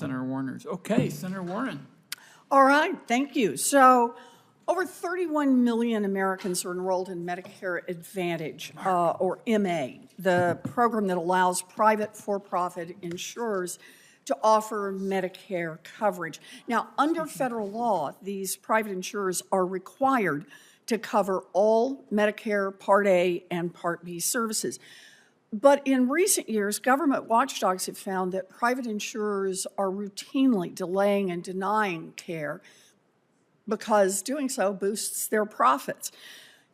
Senator Warner's. Okay, Senator Warren. All right, thank you. So over 31 million Americans are enrolled in Medicare Advantage, or MA, the program that allows private for-profit insurers to offer Medicare coverage. Now, under federal law, these private insurers are required to cover all Medicare Part A and Part B services. But in recent years, government watchdogs have found that private insurers are routinely delaying and denying care because doing so boosts their profits.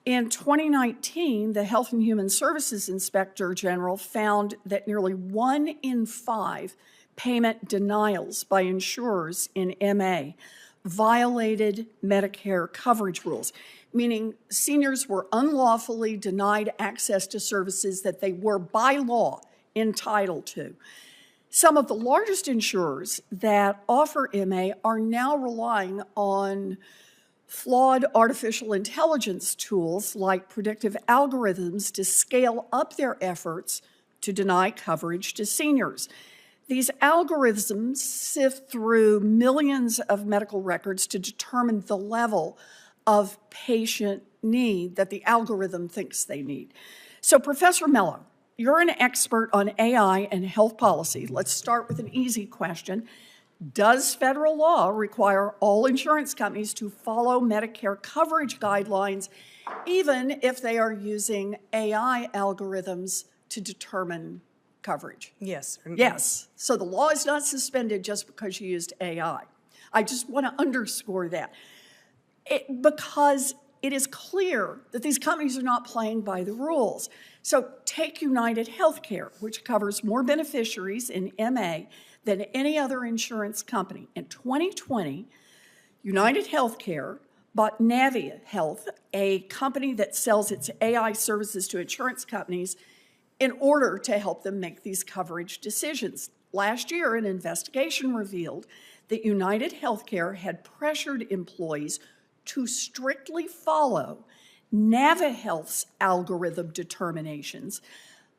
In 2019, the Health and Human Services Inspector General found that nearly 1 in 5 payment denials by insurers in MA violated Medicare coverage rules, meaning seniors were unlawfully denied access to services that they were by law entitled to. Some of the largest insurers that offer MA are now relying on flawed artificial intelligence tools like predictive algorithms to scale up their efforts to deny coverage to seniors. These algorithms sift through millions of medical records to determine the level of patient need that the algorithm thinks they need. So, Professor Mello, you're an expert on AI and health policy. Let's start with an easy question. Does federal law require all insurance companies to follow Medicare coverage guidelines, even if they are using AI algorithms to determine coverage? Yes. Yes. So the law is not suspended just because you used AI. I just want to underscore that. Because it is clear that these companies are not playing by the rules. So take United Healthcare, which covers more beneficiaries in MA than any other insurance company. In 2020, United Healthcare bought Navia Health, a company that sells its AI services to insurance companies, in order to help them make these coverage decisions. Last year, an investigation revealed that United Healthcare had pressured employees to strictly follow NaviHealth's algorithm determinations,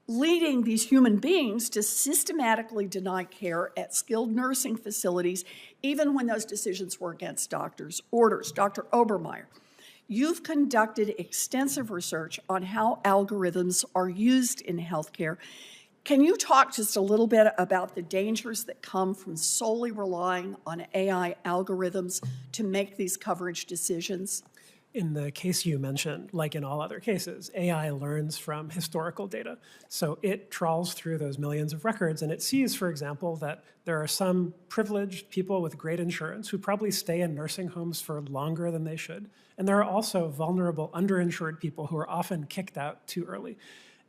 leading these human beings to systematically deny care at skilled nursing facilities, even when those decisions were against doctors' orders. Dr. Obermeyer, you've conducted extensive research on how algorithms are used in healthcare. Can you talk just a little bit about the dangers that come from solely relying on AI algorithms to make these coverage decisions? In the case you mentioned, like in all other cases, AI learns from historical data. So it trawls through those millions of records and it sees, for example, that there are some privileged people with great insurance who probably stay in nursing homes for longer than they should. And there are also vulnerable, underinsured people who are often kicked out too early.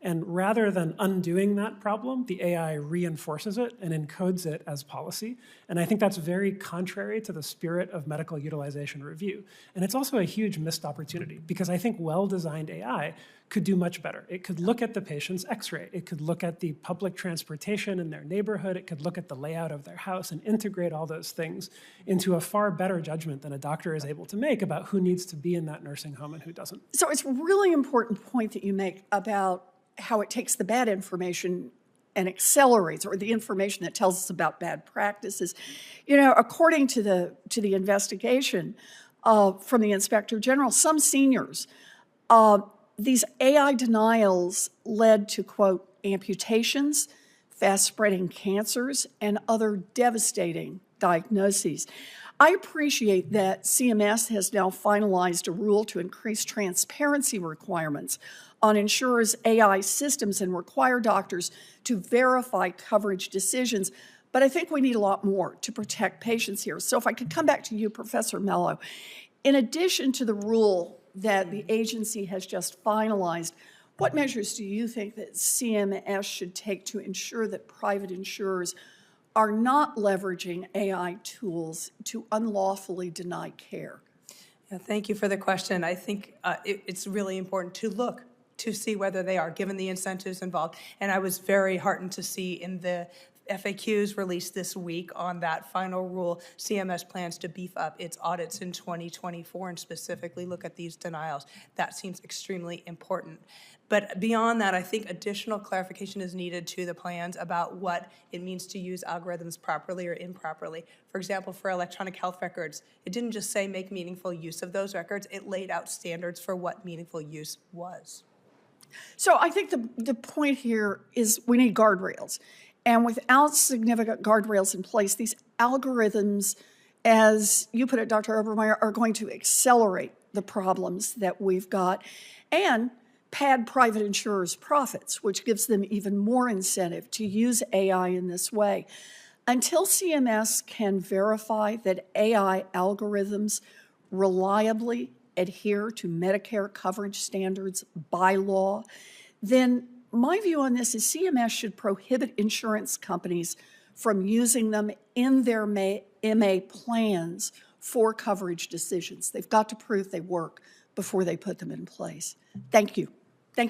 And rather than undoing that problem, the AI reinforces it and encodes it as policy. And I think that's very contrary to the spirit of medical utilization review. And it's also a huge missed opportunity because I think well-designed AI could do much better. It could look at the patient's x-ray. It could look at the public transportation in their neighborhood. It could look at the layout of their house and integrate all those things into a far better judgment than a doctor is able to make about who needs to be in that nursing home and who doesn't. So it's a really important point that you make about how it takes the bad information and accelerates, or the information that tells us about bad practices. You know, according to the investigation from the Inspector General, some seniors, these AI denials led to, quote, amputations, fast-spreading cancers, and other devastating diagnoses. I appreciate that CMS has now finalized a rule to increase transparency requirements on insurers' AI systems and require doctors to verify coverage decisions. But I think we need a lot more to protect patients here. So if I could come back to you, Professor Mello, in addition to the rule that the agency has just finalized, what measures do you think that CMS should take to ensure that private insurers are not leveraging AI tools to unlawfully deny care? Yeah, thank you for the question. I think it's really important to look to see whether they are, given the incentives involved. And I was very heartened to see in the FAQs released this week on that final rule. CMS plans to beef up its audits in 2024 and specifically look at these denials. That seems extremely important. But beyond that, I think additional clarification is needed to the plans about what it means to use algorithms properly or improperly. For example, for electronic health records, it didn't just say make meaningful use of those records, it laid out standards for what meaningful use was. So I think the point here is we need guardrails. And without significant guardrails in place, these algorithms, as you put it, Dr. Obermeyer, are going to accelerate the problems that we've got and pad private insurers' profits, which gives them even more incentive to use AI in this way. Until CMS can verify that AI algorithms reliably adhere to Medicare coverage standards by law, then my view on this is CMS should prohibit insurance companies from using them in their MA plans for coverage decisions. They've got to prove they work before they put them in place. Thank you.